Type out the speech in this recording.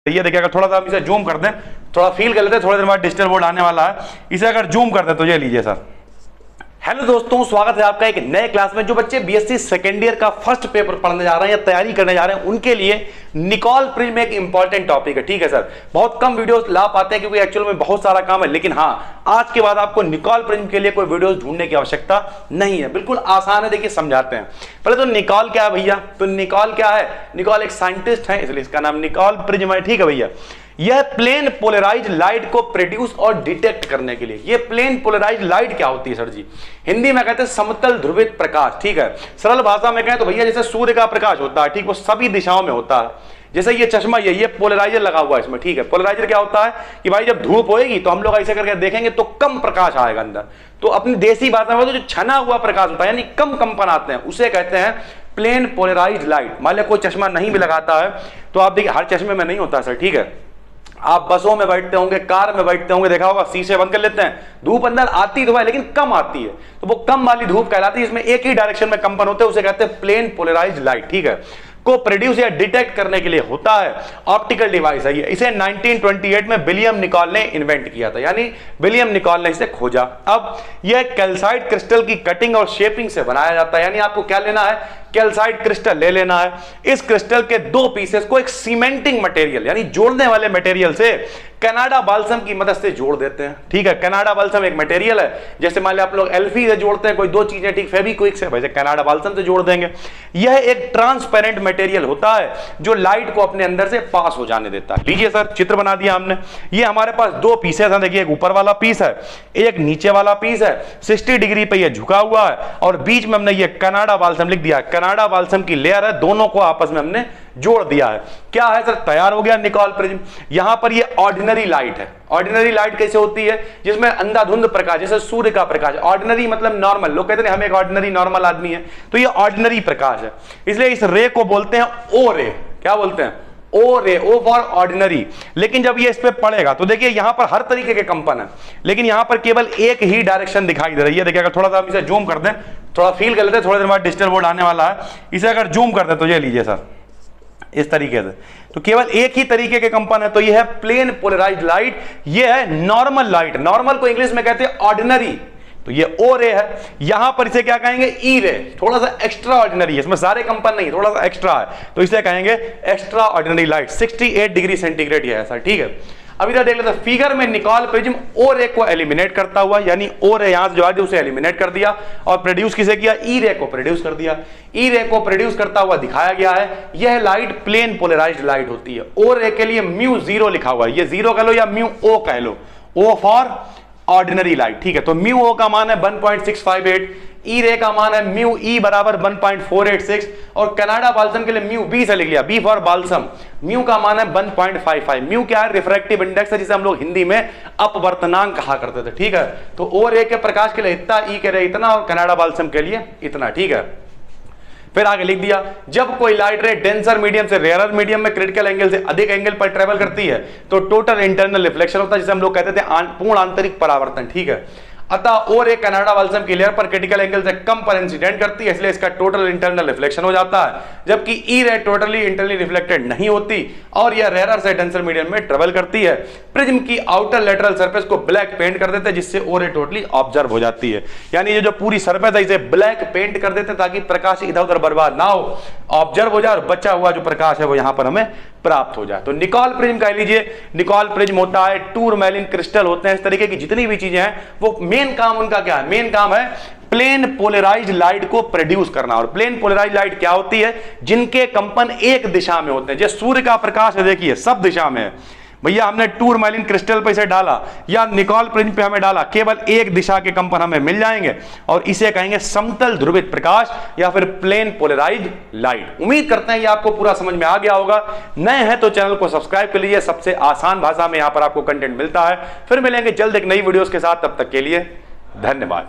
ये देखिए, अगर थोड़ा सा हम इसे जूम कर दें, थोड़ा फील कर लेते हैं, थोड़ी देर बाद डिजिटल बोर्ड आने वाला है। इसे अगर जूम कर दें तो ये लीजिए सर। हेलो दोस्तों, स्वागत है आपका एक नए क्लास में। जो बच्चे बीएससी सेकेंड ईयर का फर्स्ट पेपर पढ़ने जा रहे हैं या तैयारी करने जा रहे हैं, उनके लिए निकॉल प्रिज्म एक इंपॉर्टेंट टॉपिक है। ठीक है सर, बहुत कम वीडियोस ला पाते हैं क्योंकि एक्चुअल में बहुत सारा काम है, लेकिन हाँ, आज के बाद आपको निकॉल प्रिज्म के लिए कोई वीडियोस ढूंढने की आवश्यकता नहीं है, बिल्कुल आसान है। देखिए समझाते हैं। पहले तो निकॉल क्या है भैया? तो निकॉल क्या है? निकॉल एक साइंटिस्ट है, इसलिए इसका नाम निकॉल प्रिज्म है। ठीक है भैया, यह प्लेन पोलराइज लाइट को प्रोड्यूस और डिटेक्ट करने के लिए। यह प्लेन पोलराइज लाइट क्या होती है सर जी? हिंदी में कहते हैं समतल ध्रुवित प्रकाश। ठीक है, सरल भाषा में कहें तो भैया जैसे सूर्य का प्रकाश होता है, ठीक, वो सभी दिशाओं में होता है। जैसे ये चश्मा, ये पोलराइजर लगा हुआ है इसमें। ठीक है, पोलराइजर क्या होता है कि भाई जब धूप होएगी तो हम लोग ऐसे करके देखेंगे तो कम प्रकाश आएगा अंदर। तो अपनी देसी भाषा में जो छना हुआ प्रकाश होता है, यानी कम कंपन आते हैं, उसे कहते हैं प्लेन पोलराइज लाइट। मान लिया कोई चश्मा नहीं भी लगाता है तो आप देखिए, हर चश्मे में नहीं होता सर। ठीक है, आप बसों में बैठते होंगे, कार में बैठते होंगे, देखा होगा शीशे बंद कर लेते हैं, धूप अंदर आती तो है लेकिन कम आती है, तो वो कम वाली धूप कहलाती है। इसमें एक ही डायरेक्शन में कंपन होते हैं, उसे कहते हैं प्लेन पोलराइज लाइट। ठीक है, को प्रोड्यूस या डिटेक्ट करने के लिए होता है ऑप्टिकल डिवाइस है ये। इसे 1928 में विलियम निकॉल ने इन्वेंट किया था, यानी विलियम निकॉल ने इसे खोजा। अब यह कैल्साइट क्रिस्टल की कटिंग और शेपिंग से बनाया जाता है, यानी आपको क्या लेना है? कैल्साइट क्रिस्टल ले लेना है। इस क्रिस्टल के दो पीसेस को एक सीमेंटिंग मटेरियल यानी जोड़ने वाले मटेरियल से कनाडा बाल्सम की मदद से जोड़ देते हैं। ठीक है, कनाडा बाल्सम एक मटेरियल है, जैसे मान लिया आप लोग एल्फी से जोड़ते हैं कोई दो चीजें, ठीक, फेविक्विक से, वैसे कनाडा बाल्सम से जोड़ देंगे। यह एक ट्रांसपेरेंट मटेरियल होता है जो लाइट को अपने अंदर से पास हो जाने देता है। लीजिए सर, चित्र बना दिया हमने। ये हमारे पास दो पीसेस हैं, देखिए, एक ऊपर वाला पीस है, एक नीचे वाला पीस है। 60 डिग्री पे ये झुका हुआ है और बीच में हमने ये कनाडा बाल्सम लिख दिया। कनाडा बाल्सम की लेयर है, दोनों को आपस में हमने जोड़ दिया है। क्या है सर? तैयार हो गया निकॉल प्रिज्म। यहां पर ये ऑर्डिनरी लाइट है। ऑर्डिनरी लाइट कैसे होती है? जिसमें अंधाधुंध प्रकाश, जैसे सूर्य का प्रकाश। ऑर्डिनरी मतलब नॉर्मल, लोग कहते हैं हम एक ऑर्डिनरी नॉर्मल आदमी है, तो ये ऑर्डिनरी प्रकाश है, इसलिए इस रे को बोलते हैं ओ रे। क्या बोलते हैं? ओ रे, ओ फॉर ऑर्डिनरी। लेकिन जब ये इस पे पड़ेगा तो देखिए यहां पर हर तरीके के कंपन है, लेकिन यहां पर केवल एक ही डायरेक्शन दिखाई दे रही है। देखिए, अगर थोड़ा सा हम इसे जूम कर दें, थोड़ा फील कर लेते हैं, थोड़ी देर बाद डिजिटल बोर्ड आने वाला है। इसे अगर जूम कर दें तो ये लीजिए सर, इस तरीके से, तो केवल एक ही तरीके के कंपन है, तो ये है प्लेन पोलराइज्ड लाइट। ये है नॉर्मल लाइट। नॉर्मल को इंग्लिश में कहते हैं ऑर्डिनरी, तो ये ओ रे है। यहां पर इसे क्या कहेंगे? ई रे। थोड़ा सा एक्स्ट्रा ऑर्डिनरी है, इसमें सारे कंपन नहीं, थोड़ा सा एक्स्ट्रा है, तो इसे कहेंगे extra ordinary light. 68 degree centigrade ये है सर। ठीक है, अब इधर देख लेते हैं फिगर में। निकॉल प्रिज्म ओ रे को एलिमिनेट करता हुआ, यानी ओ रे यहां से जो आ रही उसे एलिमिनेट कर दिया और प्रोड्यूस किसे किया? ई रे को प्रोड्यूस कर दिया। ई रे को प्रोड्यूस करता हुआ दिखाया गया है। यह लाइट प्लेन पोलराइज्ड लाइट होती है। ओ रे के लिए म्यू 0 लिखा हुआ है, ये 0 कह लो या म्यू ओ कह लो, ओ फॉर ऑर्डिनरी लाइट। ठीक है, तो म्यू ओ का मान है 1.658, ई रे का मान है म्यू ई बराबर 1.486 और कनाडा बाल्सम के लिए म्यू बी से लिख लिया, बी फॉर बाल्सम। म्यू का मान है 1.55। म्यू क्या है? रिफ्रैक्टिव इंडेक्स है, जिसे हम लोग हिंदी में अपवर्तनांक कहा करते थे। ठीक है, तो ओ रे के प्रकाश के लिए इतना, ई के लिए इतना और कनाडा बाल्सम के लिए इतना। ठीक है, फिर आगे लिख दिया, जब कोई लाइट रे डेंसर मीडियम से रेयरर मीडियम में क्रिटिकल एंगल से अधिक एंगल पर ट्रेवल करती है तो टोटल इंटरनल रिफ्लेक्शन होता है, जिसे हम लोग कहते थे पूर्ण आंतरिक परावर्तन। ठीक है, अतः और एक कनाडा बाल्सम की लेयर पर क्रिटिकल एंगल से कम पर इंसिडेंट करती है, इसलिए इसका टोटल इंटरनल रिफ्लेक्शन हो जाता है, जबकि ई रे टोटली इंटरनली रिफ्लेक्टेड नहीं होती और यह रेयरर से डेंसर मीडियम में ट्रेवल करती है। प्रिज्म की आउटर लेटरल सरफेस को ब्लैक पेंट कर देते हैं, जिससे ओ रे टोटली ऑब्जर्व हो जाती है, यानी ये जो पूरी सरफेस है इसे ब्लैक पेंट कर देते हैं ताकि प्रकाश इधर उधर बर्बाद ना हो, ऑब्जर्व हो जाए और बचा हुआ जो प्रकाश है वो यहां पर हमें प्राप्त हो जाए। तो निकॉल प्रिज्म कह लीजिए, निकॉल प्रिज्म होता है, टूरमैलिन क्रिस्टल होते हैं, इस तरीके की जितनी भी चीजें हैं वो मेन काम उनका क्या है? मेन काम है प्लेन पोलराइज्ड लाइट को प्रोड्यूस करना। और प्लेन पोलराइज्ड लाइट क्या होती है? जिनके कंपन एक दिशा में होते हैं। जैसे सूर्य का प्रकाश है, देखिए सब दिशा में है भैया, हमने टूरमैलिन क्रिस्टल पे इसे डाला या निकॉल प्रिज्म पे हमें डाला, केवल एक दिशा के कंपन हमें मिल जाएंगे और इसे कहेंगे समतल ध्रुवित प्रकाश या फिर प्लेन पोलराइज्ड लाइट। उम्मीद करते हैं ये आपको पूरा समझ में आ गया होगा। नए हैं तो चैनल को सब्सक्राइब कर लीजिए, सबसे आसान भाषा में यहां पर आपको कंटेंट मिलता है। फिर मिलेंगे जल्द एक नई वीडियोस के साथ, तब तक के लिए धन्यवाद।